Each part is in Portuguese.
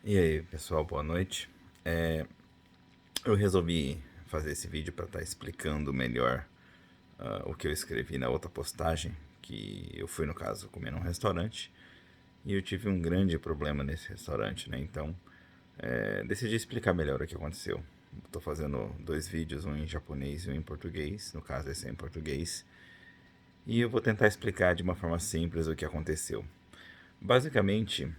E aí, pessoal, boa noite. Eu resolvi fazer esse vídeo para estar explicando melhor o que eu escrevi na outra postagem, que eu fui, no caso, comer num restaurante e eu tive um grande problema nesse restaurante, né? Então, decidi explicar melhor o que aconteceu. Estou fazendo dois vídeos, um em japonês e um em português, no caso esse é em português, e eu vou tentar explicar de uma forma simples o que aconteceu. Basicamente,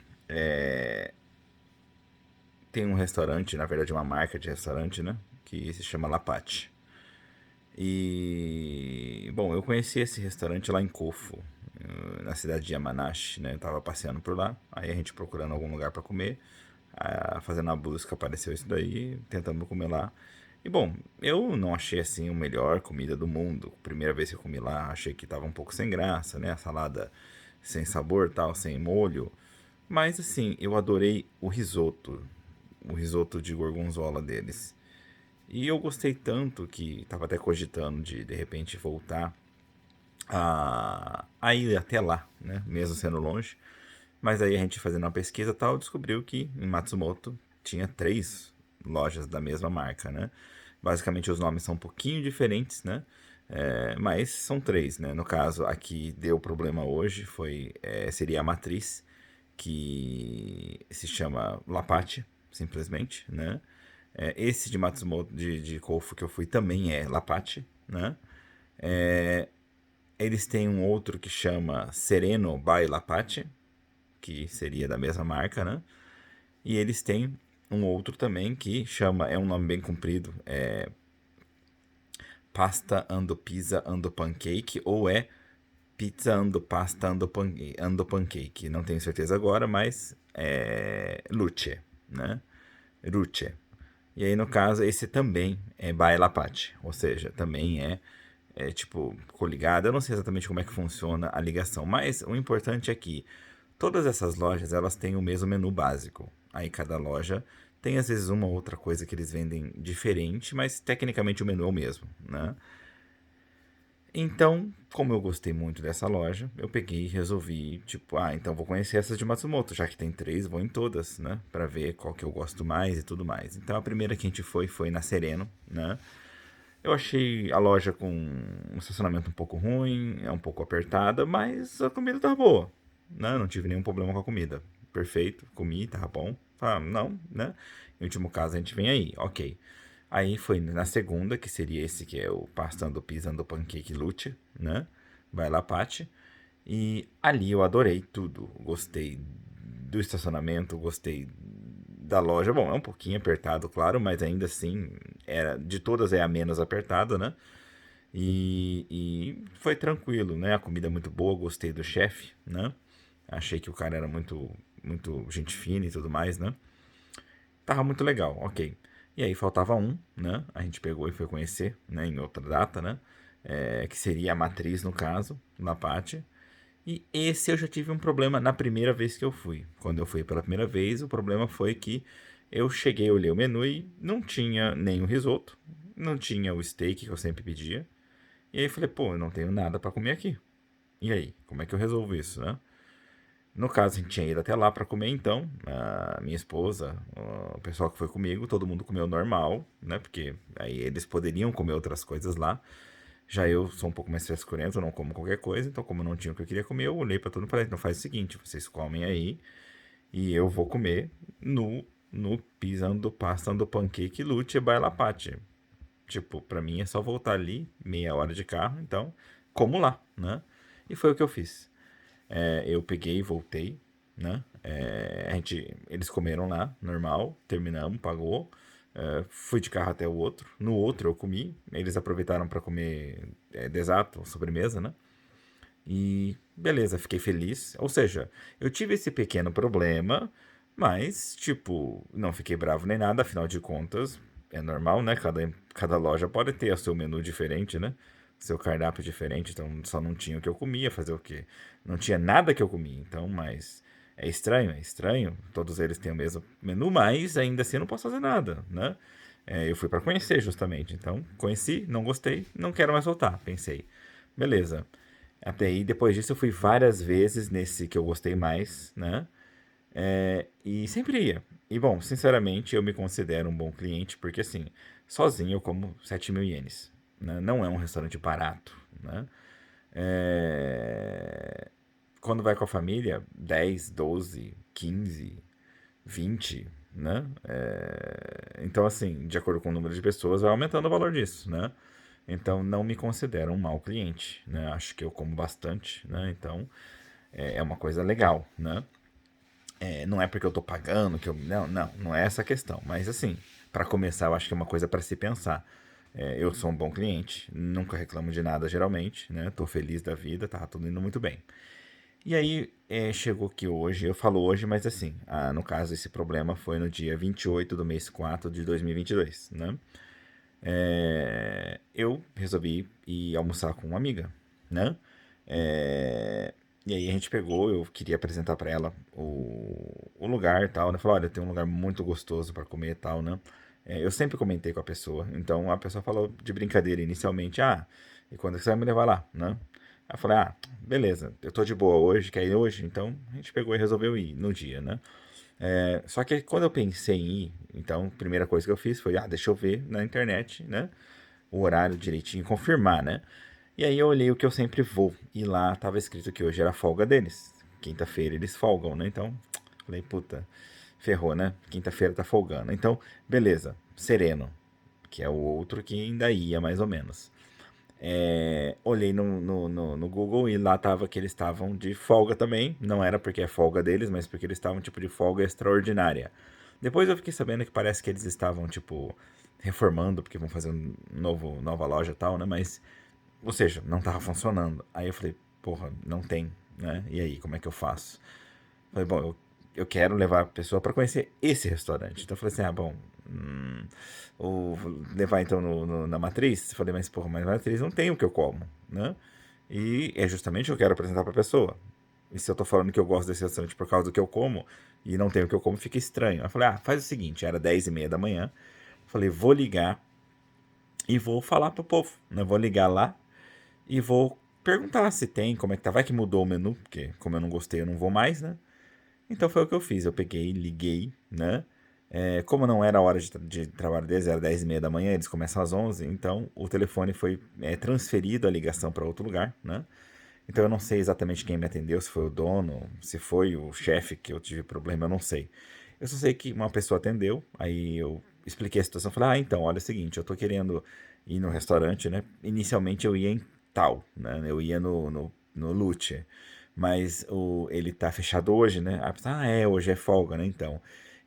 tem um restaurante, na verdade uma marca de restaurante, né? Que se chama Lapate. E, bom, eu conheci esse restaurante lá em Kofu, na cidade de Yamanashi, né? Eu tava passeando por lá, aí a gente procurando algum lugar para comer, fazendo a busca apareceu isso daí, tentando comer lá. E bom, eu não achei assim a melhor comida do mundo. Primeira vez que eu comi lá, achei que tava um pouco sem graça, né? A salada sem sabor, tal, sem molho. Mas assim, eu adorei o risoto de gorgonzola deles. E eu gostei tanto que tava até cogitando de repente voltar a ir até lá, né? Mesmo sendo longe. Mas aí a gente fazendo uma pesquisa e tal, descobriu que em Matsumoto tinha três lojas da mesma marca, né? Basicamente os nomes são um pouquinho diferentes, né? Mas são três, né? No caso, aqui deu problema hoje, seria a matriz, que se chama Lapate, simplesmente, né? Esse de Matsumoto, de Kofu que eu fui também é Lapate, né? Eles têm um outro que chama Sereno by Lapate, que seria da mesma marca, né? E eles têm um outro também que chama, é um nome bem comprido, Pasta ando Pizza ando Pancake, ou é Pizza ando Pasta ando Pancake. Não tenho certeza agora, mas é Luce, né? Ruce. E aí, no caso, esse também é Bailapate, ou seja, também é tipo coligado. Eu não sei exatamente como é que funciona a ligação, mas o importante é que todas essas lojas elas têm o mesmo menu básico. Aí cada loja tem às vezes uma ou outra coisa que eles vendem diferente, mas tecnicamente o menu é o mesmo, né? Então, como eu gostei muito dessa loja, eu peguei e resolvi, tipo, então vou conhecer essas de Matsumoto, já que tem três, vou em todas, né, pra ver qual que eu gosto mais e tudo mais. Então a primeira que a gente foi na Sereno, né? Eu achei a loja com um estacionamento um pouco ruim, é um pouco apertada, mas a comida tava boa, né? Não tive nenhum problema com a comida. Perfeito, comi, tava bom. Não, né? Em último caso a gente vem aí, ok. Aí foi na segunda, que seria esse que é o Pastando Pisando Pancake Lute, né? Vai lá, Pati. E ali eu adorei tudo. Gostei do estacionamento, gostei da loja. Bom, é um pouquinho apertado, claro, mas ainda assim, de todas é a menos apertada, né? E foi tranquilo, né? A comida é muito boa, gostei do chefe, né? Achei que o cara era muito gente fina e tudo mais, né? Tava muito legal, ok. E aí faltava um, né? A gente pegou e foi conhecer, né? Em outra data, né? Que seria a matriz, no caso, na parte. E esse eu já tive um problema na primeira vez que eu fui. Quando eu fui pela primeira vez, o problema foi que eu cheguei, olhei o menu e não tinha nem o risoto, não tinha o steak que eu sempre pedia. E aí eu falei, pô, eu não tenho nada pra comer aqui. E aí, como é que eu resolvo isso, né? No caso, a gente tinha ido até lá pra comer, então, a minha esposa, o pessoal que foi comigo, todo mundo comeu normal, né? Porque aí eles poderiam comer outras coisas lá. Já eu sou um pouco mais frescurento, eu não como qualquer coisa, então como eu não tinha o que eu queria comer, eu olhei pra todo mundo e falei, então faz o seguinte, vocês comem aí e eu vou comer no pisando pasta do pancake lute e bailapate. Tipo, pra mim é só voltar ali, meia hora de carro, então como lá, né? E foi o que eu fiz. Eu peguei e voltei, né? Eles comeram lá, normal, terminamos, pagou. Fui de carro até o outro. No outro eu comi. Eles aproveitaram para comer desato, sobremesa, né? E beleza, fiquei feliz. Ou seja, eu tive esse pequeno problema, mas, tipo, não fiquei bravo nem nada, afinal de contas, é normal, né? Cada loja pode ter o seu menu diferente, né? Seu cardápio diferente, então só não tinha o que eu comia, fazer o quê? Não tinha nada que eu comia, então, mas é estranho. Todos eles têm o mesmo menu, mas ainda assim eu não posso fazer nada, né? Eu fui para conhecer justamente, então conheci, não gostei, não quero mais voltar, pensei. Beleza. Até aí, depois disso, eu fui várias vezes nesse que eu gostei mais, né? E sempre ia. E bom, sinceramente, eu me considero um bom cliente, porque assim, sozinho eu como 7.000 ienes, né? Não é um restaurante barato, né? É, quando vai com a família, 10, 12, 15, 20, né? Então, assim, de acordo com o número de pessoas, vai aumentando o valor disso, né? Então, não me considero um mau cliente, né? Acho que eu como bastante, né? Então, é uma coisa legal, né? Não é porque eu tô pagando que eu. Não é essa a questão. Mas, assim, para começar, eu acho que é uma coisa para se pensar. Eu sou um bom cliente, nunca reclamo de nada geralmente, né? Tô feliz da vida, tá tudo indo muito bem. E aí, chegou aqui hoje, eu falo hoje, mas assim, no caso, esse problema foi no dia 28 do mês 4 de 2022, né? Eu resolvi ir almoçar com uma amiga, né? E aí a gente pegou, eu queria apresentar pra ela o lugar e tal, né? Falou, olha, tem um lugar muito gostoso pra comer e tal, né? Eu sempre comentei com a pessoa, então a pessoa falou de brincadeira inicialmente, e quando que você vai me levar lá, né? Aí eu falei, beleza, eu tô de boa hoje, quer ir hoje? Então a gente pegou e resolveu ir no dia, né? Só que quando eu pensei em ir, então a primeira coisa que eu fiz foi, deixa eu ver na internet, né? O horário direitinho, confirmar, né? E aí eu olhei o que eu sempre vou, e lá tava escrito que hoje era folga deles. Quinta-feira eles folgam, né? Então, falei, puta, ferrou, né? Quinta-feira tá folgando. Então, beleza, Sereno, que é o outro que ainda ia mais ou menos. Olhei no Google e lá tava que eles estavam de folga também. Não era porque é folga deles, mas porque eles estavam tipo de folga extraordinária. Depois eu fiquei sabendo que parece que eles estavam tipo reformando, porque vão fazer nova loja e tal, né? Mas, ou seja, não tava funcionando. Aí eu falei, porra, não tem, né? E aí, como é que eu faço? Falei, bom, eu quero levar a pessoa para conhecer esse restaurante. Então eu falei assim, bom, ou levar então na matriz. Eu falei, mas porra, mas na matriz não tem o que eu como, né? E é justamente o que eu quero apresentar para a pessoa. E se eu tô falando que eu gosto desse restaurante por causa do que eu como e não tem o que eu como, fica estranho. Eu falei, faz o seguinte, era 10:30 da manhã. Eu falei, vou ligar e vou falar pro povo, né? Vou ligar lá e vou perguntar se tem, como é que tá. Vai que mudou o menu, porque como eu não gostei, eu não vou mais, né? Então foi o que eu fiz. Eu peguei, liguei, né? Como não era a hora de trabalho deles, era 10:30 da manhã, eles começam às 11, então o telefone foi transferido a ligação para outro lugar, né? Então eu não sei exatamente quem me atendeu, se foi o dono, se foi o chefe que eu tive problema, eu não sei. Eu só sei que uma pessoa atendeu, aí eu expliquei a situação, falei, então, olha é o seguinte, eu tô querendo ir no restaurante, né? Inicialmente eu ia em tal, né? Eu ia no Lute, mas ele tá fechado hoje, né? Aí eu pensei, hoje é folga, né? Então.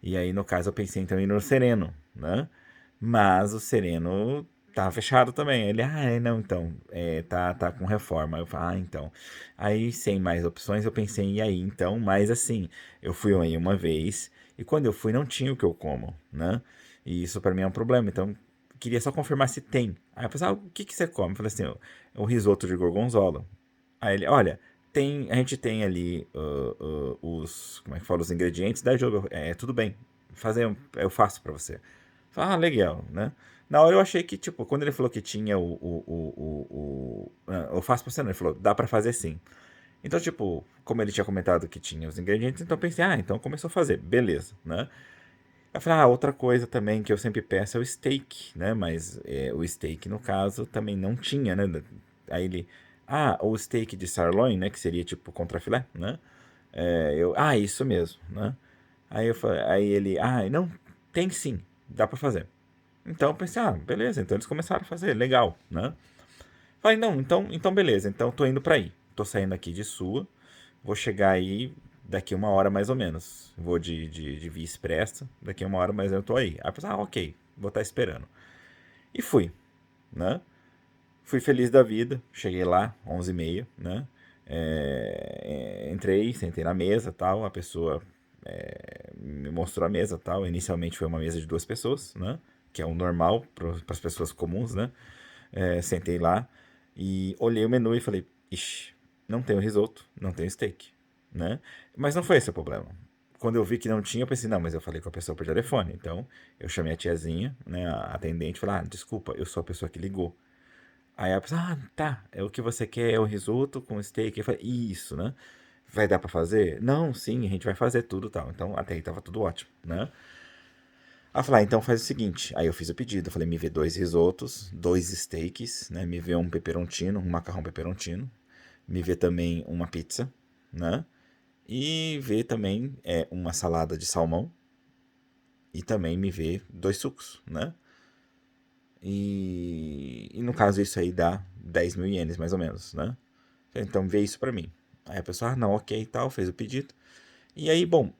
E aí, no caso, eu pensei então em ir no Sereno, né? Mas o Sereno tá fechado também. Ele, não, então, tá com reforma. Eu falei, então. Aí, sem mais opções, eu pensei em ir aí, então, mas assim, eu fui aí uma vez, e quando eu fui, não tinha o que eu como, né? E isso pra mim é um problema, então, queria só confirmar se tem. Aí eu pensei, o que que você come? Eu falei assim, o risoto de gorgonzola. Aí ele, olha, a gente tem ali como é que fala, os ingredientes da jogo. Tudo bem, eu faço pra você. Legal, né? Na hora eu achei que, tipo, quando ele falou que tinha eu faço pra você, não, ele falou, dá pra fazer sim. Então, tipo, como ele tinha comentado que tinha os ingredientes, então eu pensei, então começou a fazer, beleza, né? Eu falei, outra coisa também que eu sempre peço é o steak, né? Mas o steak, no caso, também não tinha, né? Aí ele, o steak de sirloin, né? Que seria tipo contrafilé, né? Isso mesmo, né? Aí ele, não, tem sim, dá pra fazer. Então eu pensei, beleza, então eles começaram a fazer, legal, né? Falei, não, então beleza, então eu tô indo pra aí. Tô saindo aqui de sua, vou chegar aí daqui uma hora mais ou menos. Vou de Via Expressa, daqui uma hora mais eu tô aí. Aí eu pensei, ok, vou estar esperando. E fui, né? Fui feliz da vida, cheguei lá, 11:30, né? Entrei, sentei na mesa tal, a pessoa me mostrou a mesa tal. Inicialmente foi uma mesa de duas pessoas, né? Que é o normal para as pessoas comuns, né? Sentei lá e olhei o menu e falei, ixi, não tem o risoto, não tem o steak, né? Mas não foi esse o problema. Quando eu vi que não tinha, eu pensei, não, mas eu falei com a pessoa por telefone. Então, eu chamei a tiazinha, né, a atendente, e falei, desculpa, eu sou a pessoa que ligou. Aí a pessoa, tá, é o que você quer, é o risoto com steak. Eu falei, isso, né? vai dar pra fazer? Não, sim, a gente vai fazer tudo e tal. Então, até aí tava tudo ótimo, né? Aí eu falei, então faz o seguinte. Aí eu fiz o pedido, eu falei, me vê 2 risotos, 2 steaks, né? Me vê um peperoncino, um macarrão peperoncino. Me vê também uma pizza, né? E vê também uma salada de salmão. E também me vê 2 sucos, né? E no caso isso aí dá 10.000 ienes, mais ou menos, né? Então vê isso pra mim. Aí a pessoa, não, ok e tal, fez o pedido. E aí, bom,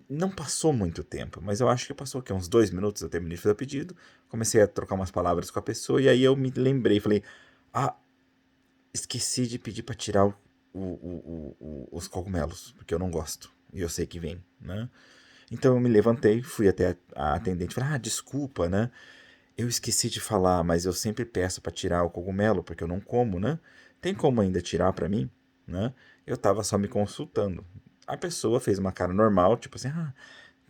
não passou muito tempo, mas eu acho que passou aqui uns 2 minutos, eu terminei de fazer o pedido, comecei a trocar umas palavras com a pessoa, e aí eu me lembrei, falei, ah, esqueci de pedir pra tirar os cogumelos, porque eu não gosto, e eu sei que vem, né? Então eu me levantei, fui até a atendente, falei, desculpa, né? Eu esqueci de falar, mas eu sempre peço pra tirar o cogumelo, porque eu não como, né? Tem como ainda tirar pra mim, né? Eu tava só me consultando. A pessoa fez uma cara normal, tipo assim,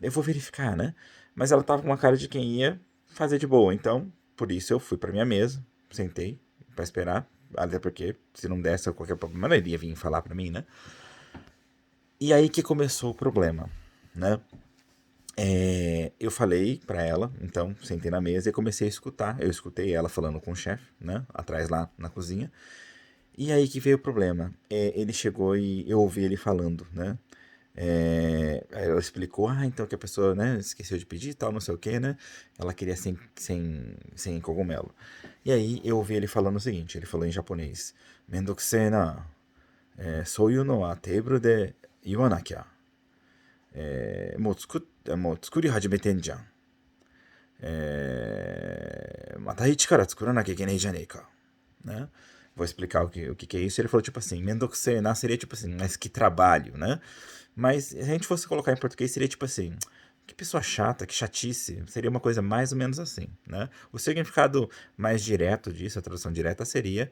eu vou verificar, né? Mas ela tava com uma cara de quem ia fazer de boa. Então, por isso eu fui pra minha mesa, sentei pra esperar. Até porque, se não desse qualquer problema, ela iria vir falar pra mim, né? E aí que começou o problema, né? Eu falei pra ela, então sentei na mesa e comecei a escutar. Eu escutei ela falando com o chefe, né? Atrás lá na cozinha. E aí que veio o problema. Ele chegou e eu ouvi ele falando, né? Aí ela explicou, então que a pessoa, né, esqueceu de pedir e tal, não sei o que, né? Ela queria sem cogumelo. E aí eu ouvi ele falando o seguinte, ele falou em japonês, Mendokusei na, souyu no wa table de iwanakia. もう作り始めてんじゃん。また一から作らなきゃいけないじゃねえか。Né? Vou explicar o que é isso. Ele falou tipo assim, Mendokusena seria tipo assim, mas que trabalho, né? Mas se a gente fosse colocar em português, seria tipo assim, que pessoa chata, que chatice. Seria uma coisa mais ou menos assim, né? O significado mais direto disso, a tradução direta seria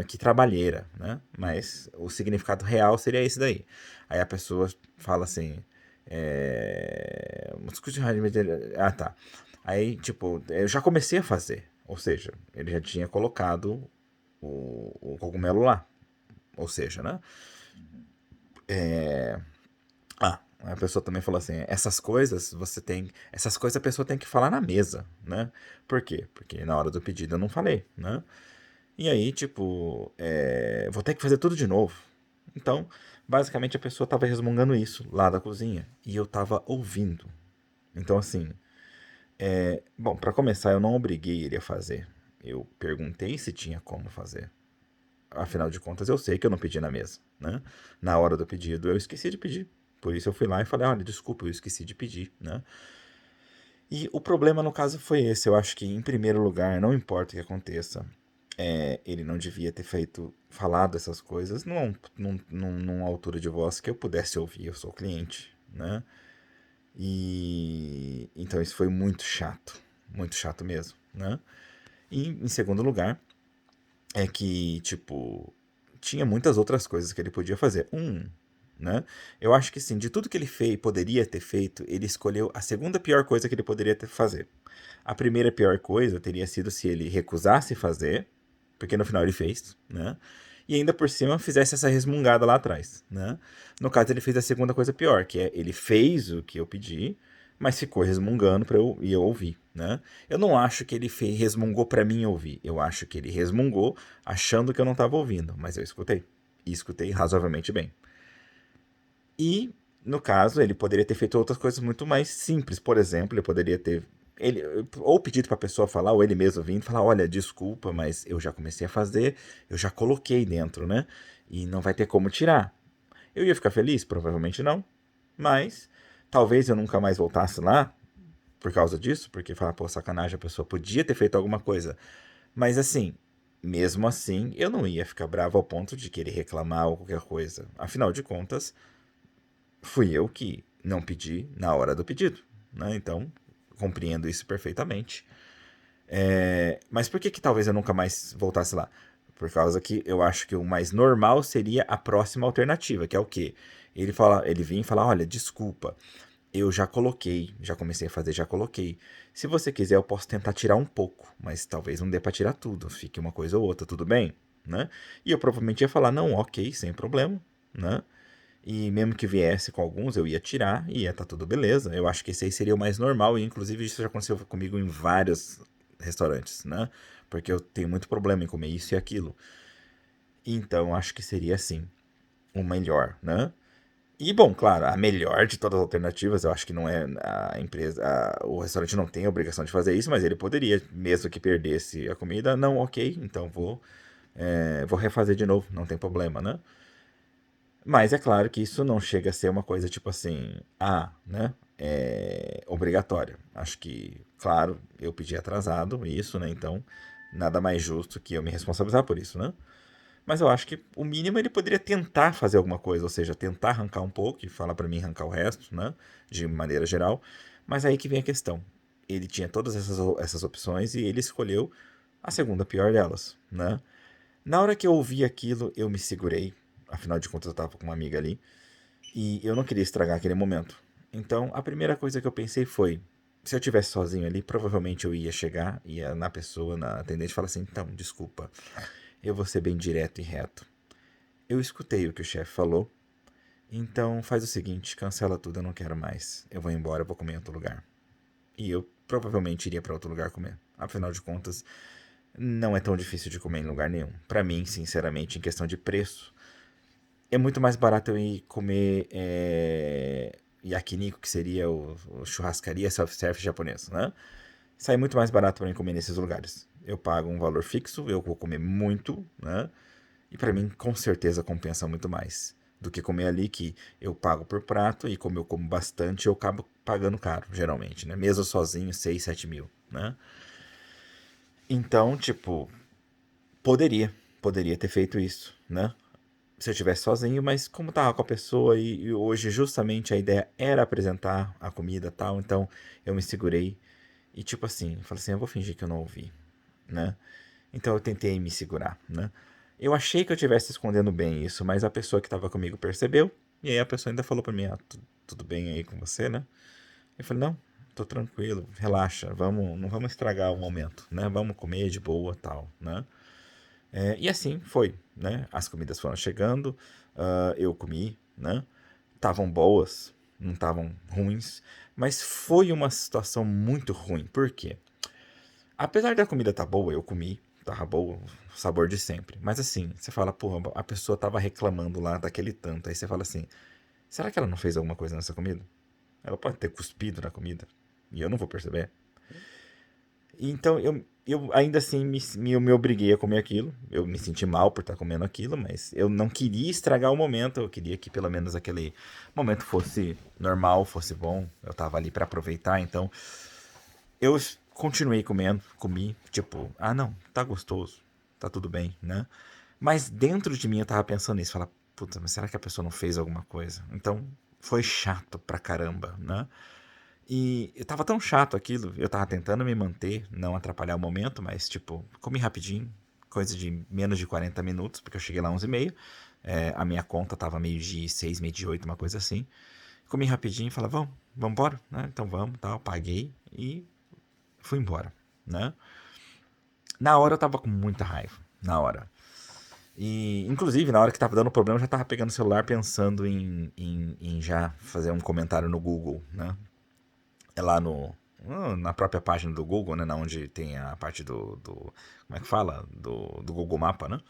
que trabalheira, né? Mas o significado real seria esse daí. Aí a pessoa fala assim, ah, tá. Aí, tipo, eu já comecei a fazer. Ou seja, ele já tinha colocado o cogumelo lá. Ou seja, né? A pessoa também falou assim: essas coisas você tem. Essas coisas a pessoa tem que falar na mesa, né? Por quê? Porque na hora do pedido eu não falei, né? E aí, tipo, vou ter que fazer tudo de novo. Então, basicamente a pessoa tava resmungando isso lá da cozinha. E eu tava ouvindo. Então, assim, bom, pra começar, eu não obriguei ele a fazer. Eu perguntei se tinha como fazer. Afinal de contas, eu sei que eu não pedi na mesa, né? Na hora do pedido, eu esqueci de pedir. Por isso eu fui lá e falei, olha, desculpa, eu esqueci de pedir, né? E o problema no caso foi esse. Eu acho que, em primeiro lugar, não importa o que aconteça, ele não devia ter falado essas coisas numa altura de voz que eu pudesse ouvir. Eu sou cliente, né? E então isso foi muito chato mesmo, né? E em segundo lugar, é que, tipo, tinha muitas outras coisas que ele podia fazer. Né? Eu acho que sim, de tudo que ele fez, poderia ter feito, ele escolheu a segunda pior coisa que ele poderia ter fazer. A primeira pior coisa teria sido se ele recusasse fazer, porque no final ele fez, né? E ainda por cima fizesse essa resmungada lá atrás, né? No caso ele fez a segunda coisa pior, que é ele fez o que eu pedi, mas ficou resmungando para eu ouvir, né? Eu não acho que ele resmungou para mim ouvir, eu acho que ele resmungou achando que eu não estava ouvindo, mas eu escutei. E escutei razoavelmente bem. E, no caso, ele poderia ter feito outras coisas muito mais simples. Por exemplo, ele poderia ter. Ele, ou pedido para a pessoa falar, ou ele mesmo vindo falar: olha, desculpa, mas eu já comecei a fazer, eu já coloquei dentro, né? E não vai ter como tirar. Eu ia ficar feliz? Provavelmente não. Mas talvez eu nunca mais voltasse lá por causa disso, porque falar, pô, sacanagem, a pessoa podia ter feito alguma coisa. Mas assim, mesmo assim, eu não ia ficar bravo ao ponto de querer reclamar ou qualquer coisa. Afinal de contas, fui eu que não pedi na hora do pedido, né? Então, compreendo isso perfeitamente. Mas por que que talvez eu nunca mais voltasse lá? Por causa que eu acho que o mais normal seria a próxima alternativa, que é o quê? Ele vinha e falar, olha, desculpa, eu já coloquei, já comecei a fazer, já coloquei. Se você quiser, eu posso tentar tirar um pouco, mas talvez não dê para tirar tudo, fique uma coisa ou outra, tudo bem? Né? E eu provavelmente ia falar, não, ok, sem problema, né? E mesmo que viesse com alguns, eu ia tirar e ia tá tudo beleza. Eu acho que esse aí seria o mais normal, e inclusive isso já aconteceu comigo em vários restaurantes, né? Porque eu tenho muito problema em comer isso e aquilo. Então, acho que seria assim, o melhor, né? E bom, claro, a melhor de todas as alternativas, eu acho que não é a empresa, o restaurante não tem a obrigação de fazer isso, mas ele poderia, mesmo que perdesse a comida, não, ok, então vou refazer de novo, não tem problema, né? Mas é claro que isso não chega a ser uma coisa tipo assim, né? Obrigatória. Acho que, claro, eu pedi atrasado isso, né? Então, nada mais justo que eu me responsabilizar por isso, né? Mas eu acho que o mínimo ele poderia tentar fazer alguma coisa, ou seja, tentar arrancar um pouco e falar pra mim arrancar o resto, né? De maneira geral. Mas aí que vem a questão. Ele tinha todas essas opções e ele escolheu a segunda pior delas, né? Na hora que eu ouvi aquilo, eu me segurei. Afinal de contas, eu tava com uma amiga ali. E eu não queria estragar aquele momento. Então, a primeira coisa que eu pensei foi: se eu tivesse sozinho ali, provavelmente eu ia chegar, ia na pessoa, na atendente, e falar assim: então, desculpa, eu vou ser bem direto e reto. Eu escutei o que o chefe falou, então faz o seguinte: cancela tudo, eu não quero mais. Eu vou embora, eu vou comer em outro lugar. E eu provavelmente iria para outro lugar comer. Afinal de contas, não é tão difícil de comer em lugar nenhum. Para mim, sinceramente, em questão de preço, é muito mais barato eu ir comer yakiniku, que seria o churrascaria self-service japonês, né? Sai muito mais barato para mim comer nesses lugares. Eu pago um valor fixo, eu vou comer muito, né? E para mim, com certeza, compensa muito mais do que comer ali, que eu pago por prato e como eu como bastante, eu acabo pagando caro, geralmente, né? Mesmo sozinho, 6 7 mil, né? Então, tipo, poderia ter feito isso, né? Se eu estivesse sozinho, mas como tava com a pessoa e hoje justamente a ideia era apresentar a comida e tal, então eu me segurei e tipo assim, falei assim, eu vou fingir que eu não ouvi, né? Então eu tentei me segurar, né? Eu achei que eu estivesse escondendo bem isso, mas a pessoa que estava comigo percebeu, e aí a pessoa ainda falou pra mim, tudo bem aí com você, né? Eu falei, não, tô tranquilo, relaxa, não vamos estragar o momento, né? Vamos comer de boa, tal, né? E assim foi, né? As comidas foram chegando, eu comi, né? Estavam boas, não estavam ruins, mas foi uma situação muito ruim. Por quê? Apesar da comida estar boa, eu comi, tava boa, o sabor de sempre. Mas assim, você fala, pô, a pessoa tava reclamando lá daquele tanto. Aí você fala assim, será que ela não fez alguma coisa nessa comida? Ela pode ter cuspido na comida e eu não vou perceber. Então eu ainda assim me obriguei a comer aquilo. Eu me senti mal por estar comendo aquilo, mas eu não queria estragar o momento. Eu queria que pelo menos aquele momento fosse normal, fosse bom. Eu tava ali para aproveitar, então eu continuei comendo, comi, tipo, não, tá gostoso, tá tudo bem, né? Mas dentro de mim eu tava pensando nisso, falar, puta, mas será que a pessoa não fez alguma coisa? Então foi chato pra caramba, né? E eu tava tão chato aquilo, eu tava tentando me manter, não atrapalhar o momento, mas tipo, comi rapidinho, coisa de menos de 40 minutos, porque eu cheguei lá 11h30, a minha conta tava meio de 6, meio de 8, uma coisa assim. Comi rapidinho e falei, vamos embora, né? Então vamos, tal, paguei e fui embora, né? Na hora eu tava com muita raiva, na hora. E, inclusive, na hora que tava dando problema, eu já tava pegando o celular pensando em já fazer um comentário no Google, né? É lá na própria página do Google, né? Onde tem a parte como é que fala? Do Google Mapa, né?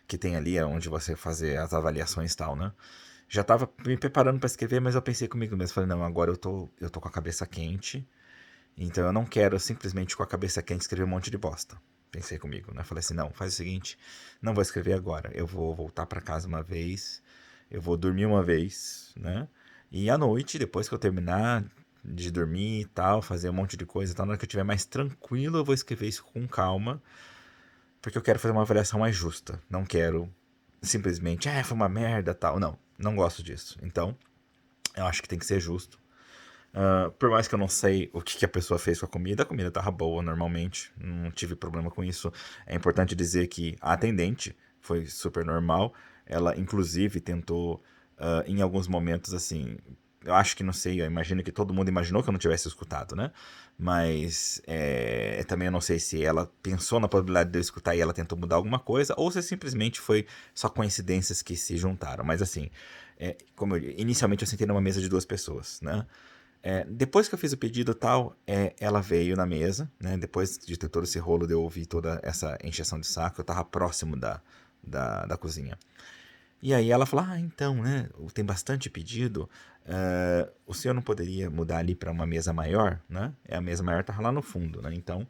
Que tem ali onde você fazer as avaliações e tal, né? Já tava me preparando para escrever, mas eu pensei comigo mesmo. Falei, não, agora eu tô com a cabeça quente. Então eu não quero simplesmente com a cabeça quente escrever um monte de bosta. Pensei comigo, né? Falei assim, não, faz o seguinte, não vou escrever agora. Eu vou voltar para casa uma vez, eu vou dormir uma vez, né? E à noite, depois que eu terminar de dormir e tal, fazer um monte de coisa e tal, na hora que eu estiver mais tranquilo, eu vou escrever isso com calma, porque eu quero fazer uma avaliação mais justa. Não quero simplesmente, foi uma merda, tal. Não, não gosto disso. Então, eu acho que tem que ser justo. Por mais que eu não sei o que a pessoa fez com a comida tava boa normalmente, não tive problema com isso. É importante dizer que a atendente foi super normal, ela inclusive tentou, em alguns momentos, assim, eu acho que não sei, eu imagino que todo mundo imaginou que eu não tivesse escutado, né? Mas também eu não sei se ela pensou na probabilidade de eu escutar e ela tentou mudar alguma coisa, ou se simplesmente foi só coincidências que se juntaram. Mas assim, como inicialmente eu sentei numa mesa de duas pessoas, né? Depois que eu fiz o pedido e tal, ela veio na mesa, né? Depois de ter todo esse rolo de eu ouvir toda essa encheção de saco, eu tava próximo da cozinha. E aí ela falou, então, né, tem bastante pedido, o senhor não poderia mudar ali para uma mesa maior, né? A mesa maior tava lá no fundo, né? Então,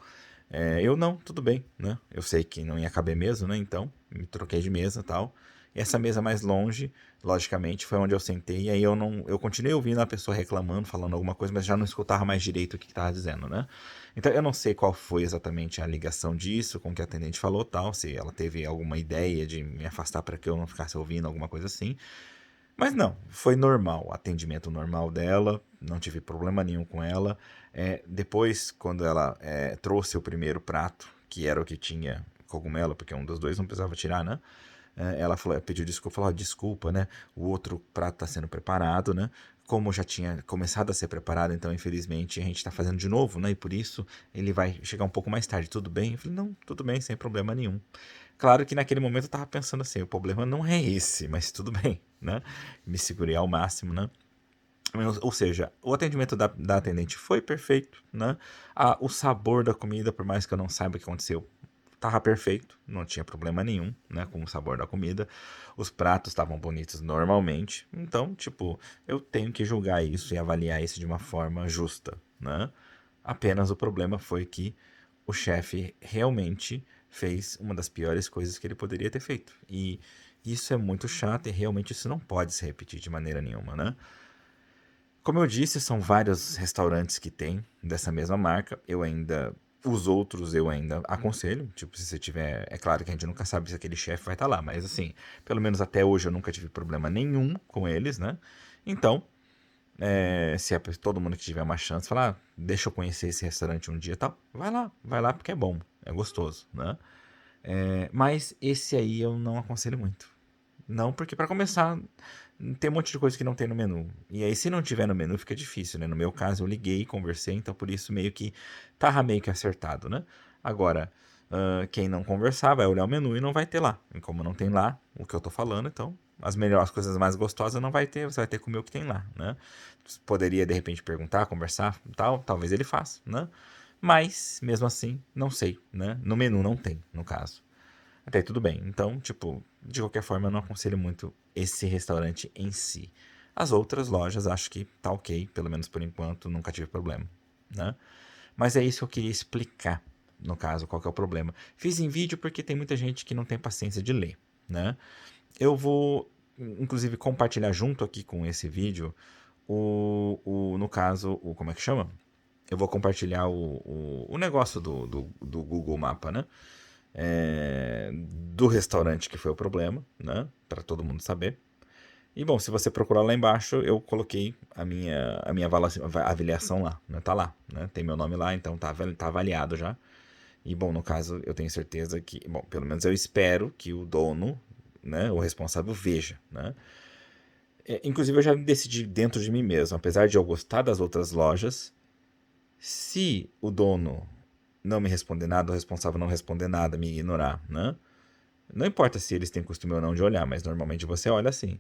eu não, tudo bem, né? Eu sei que não ia caber mesmo, né? Então, me troquei de mesa e tal. E essa mesa mais longe, logicamente, foi onde eu sentei. E aí eu continuei ouvindo a pessoa reclamando, falando alguma coisa, mas já não escutava mais direito o que estava dizendo, né? Então eu não sei qual foi exatamente a ligação disso, com o que a atendente falou tal, se ela teve alguma ideia de me afastar para que eu não ficasse ouvindo alguma coisa assim. Mas não, foi normal, atendimento normal dela, não tive problema nenhum com ela. Depois, quando ela trouxe o primeiro prato, que era o que tinha cogumelo, porque um dos dois não precisava tirar, né? Ela falou, pediu desculpa, falou, desculpa, né? O outro prato está sendo preparado, né? Como já tinha começado a ser preparado, então infelizmente a gente está fazendo de novo, né? E por isso ele vai chegar um pouco mais tarde, tudo bem? Eu falei, não, tudo bem, sem problema nenhum. Claro que naquele momento eu tava pensando assim, o problema não é esse, mas tudo bem, né? Me segurei ao máximo, né? Ou seja, o atendimento da atendente foi perfeito, né? O sabor da comida, por mais que eu não saiba o que aconteceu, tava perfeito, não tinha problema nenhum, né, com o sabor da comida. Os pratos estavam bonitos normalmente. Então, tipo, eu tenho que julgar isso e avaliar isso de uma forma justa, né? Apenas o problema foi que o chefe realmente fez uma das piores coisas que ele poderia ter feito. E isso é muito chato e realmente isso não pode se repetir de maneira nenhuma, né? Como eu disse, são vários restaurantes que tem dessa mesma marca. Os outros eu ainda aconselho. Tipo, se você tiver. É claro que a gente nunca sabe se aquele chefe vai estar lá, mas assim, pelo menos até hoje eu nunca tive problema nenhum com eles, né? Então, se todo mundo que tiver uma chance falar, deixa eu conhecer esse restaurante um dia e tal, vai lá porque é bom, é gostoso, né? Mas esse aí eu não aconselho muito. Não, porque para começar, tem um monte de coisa que não tem no menu. E aí, se não tiver no menu, fica difícil, né? No meu caso, eu liguei, conversei, então por isso meio que tava meio que acertado, né? Agora, quem não conversar vai olhar o menu e não vai ter lá. E como não tem lá o que eu tô falando, então as coisas mais gostosas não vai ter, você vai ter que comer o que tem lá, né? Poderia de repente perguntar, conversar, tal, talvez ele faça, né? Mas, mesmo assim, não sei, né? No menu não tem, no caso. Até aí tudo bem. Então, tipo, de qualquer forma, eu não aconselho muito esse restaurante em si. As outras lojas acho que tá ok, pelo menos por enquanto, nunca tive problema, né? Mas é isso que eu queria explicar, no caso, qual que é o problema. Fiz em vídeo porque tem muita gente que não tem paciência de ler, né? Eu vou, inclusive, compartilhar junto aqui com esse vídeo no caso, como é que chama? Eu vou compartilhar o negócio do Google Mapa, né? Do restaurante que foi o problema, né? Para todo mundo saber. E bom, se você procurar lá embaixo, eu coloquei a minha avaliação lá, né? Tá lá, né? Tem meu nome lá, então tá avaliado já. E bom, no caso, eu tenho certeza que, bom, pelo menos eu espero que o dono, né, o responsável veja, né? Inclusive eu já decidi dentro de mim mesmo, apesar de eu gostar das outras lojas, se o dono não me responder nada, o responsável não responder nada, me ignorar, né? Não importa se eles têm costume ou não de olhar, mas normalmente você olha assim.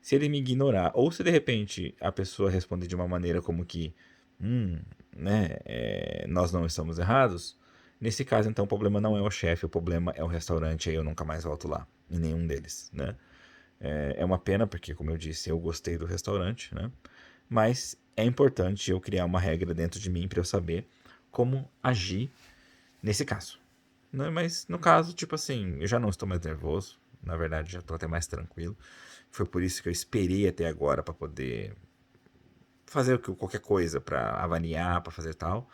Se ele me ignorar, ou se de repente a pessoa responder de uma maneira como que, né, nós não estamos errados, nesse caso então o problema não é o chefe, o problema é o restaurante, aí eu nunca mais volto lá, em nenhum deles, né? É uma pena porque, como eu disse, eu gostei do restaurante, né? Mas é importante eu criar uma regra dentro de mim para eu saber como agir nesse caso, né? Mas no caso, tipo assim, eu já não estou mais nervoso. Na verdade, já estou até mais tranquilo. Foi por isso que eu esperei até agora para poder fazer qualquer coisa, para avaliar, para fazer tal.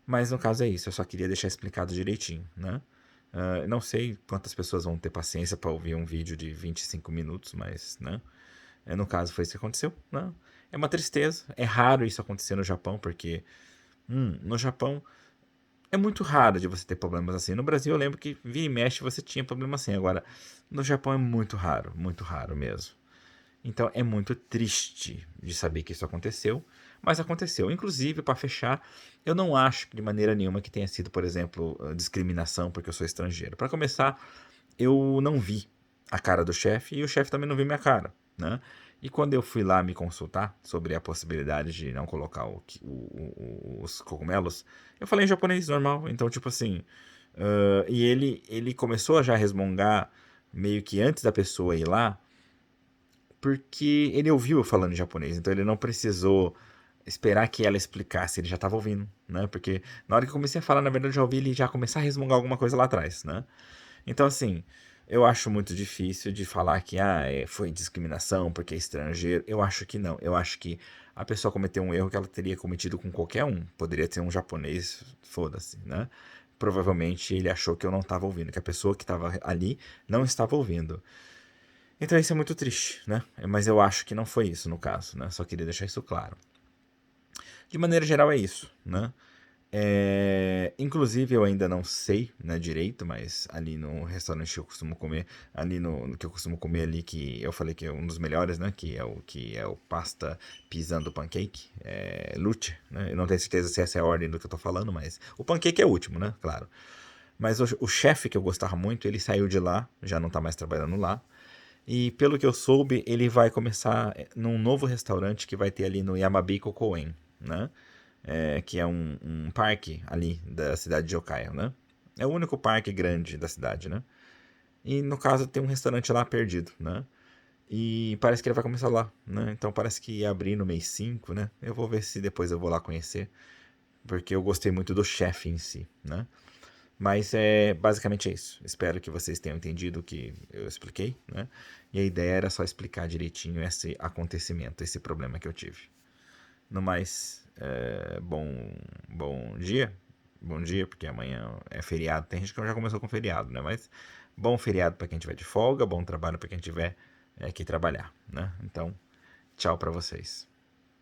Mas no caso é isso, eu só queria deixar explicado direitinho, né? Não sei quantas pessoas vão ter paciência para ouvir um vídeo de 25 minutos, mas, né? No caso foi isso que aconteceu, né? É uma tristeza, é raro isso acontecer no Japão, porque no Japão é muito raro de você ter problemas assim. No Brasil eu lembro que vira e mexe você tinha problema assim. Agora, no Japão é muito raro mesmo. Então é muito triste de saber que isso aconteceu, mas aconteceu. Inclusive, para fechar, eu não acho de maneira nenhuma que tenha sido, por exemplo, discriminação porque eu sou estrangeiro. Para começar, eu não vi a cara do chefe e o chefe também não viu minha cara, né? E quando eu fui lá me consultar sobre a possibilidade de não colocar os cogumelos, eu falei em japonês normal. Então, tipo assim, e ele começou a já resmungar meio que antes da pessoa ir lá, porque ele ouviu eu falando em japonês, então ele não precisou esperar que ela explicasse, ele já estava ouvindo, né? Porque na hora que eu comecei a falar, na verdade, eu já ouvi ele já começar a resmungar alguma coisa lá atrás, né? Então, assim, eu acho muito difícil de falar que foi discriminação porque é estrangeiro. Eu acho que não. Eu acho que a pessoa cometeu um erro que ela teria cometido com qualquer um. Poderia ter um japonês, foda-se, né? Provavelmente ele achou que eu não estava ouvindo, que a pessoa que estava ali não estava ouvindo. Então isso é muito triste, né? Mas eu acho que não foi isso no caso, né? Só queria deixar isso claro. De maneira geral é isso, né? Inclusive eu ainda não sei, né, direito, mas ali no restaurante que eu costumo comer, ali no que eu costumo comer ali, que eu falei que é um dos melhores, né, que é o pasta pisando pancake, Luce, né? Eu não tenho certeza se essa é a ordem do que eu tô falando, mas o pancake é o último, né, claro. Mas o chefe que eu gostava muito, ele saiu de lá, já não tá mais trabalhando lá. E pelo que eu soube, ele vai começar num novo restaurante que vai ter ali no Yamabiko Koen, né? Que é um parque ali da cidade de Okaya, né? É o único parque grande da cidade, né? E no caso tem um restaurante lá perdido, né? E parece que ele vai começar lá, né? Então parece que ia abrir no mês 5, né? Eu vou ver se depois eu vou lá conhecer, porque eu gostei muito do chefe em si, né? Mas basicamente é isso. Espero que vocês tenham entendido o que eu expliquei, né? E a ideia era só explicar direitinho esse acontecimento, esse problema que eu tive. No mais, bom dia. Bom dia, porque amanhã é feriado. Tem gente que já começou com feriado, né? Mas bom feriado para quem tiver de folga, bom trabalho para quem tiver que trabalhar, né? Então, tchau para vocês.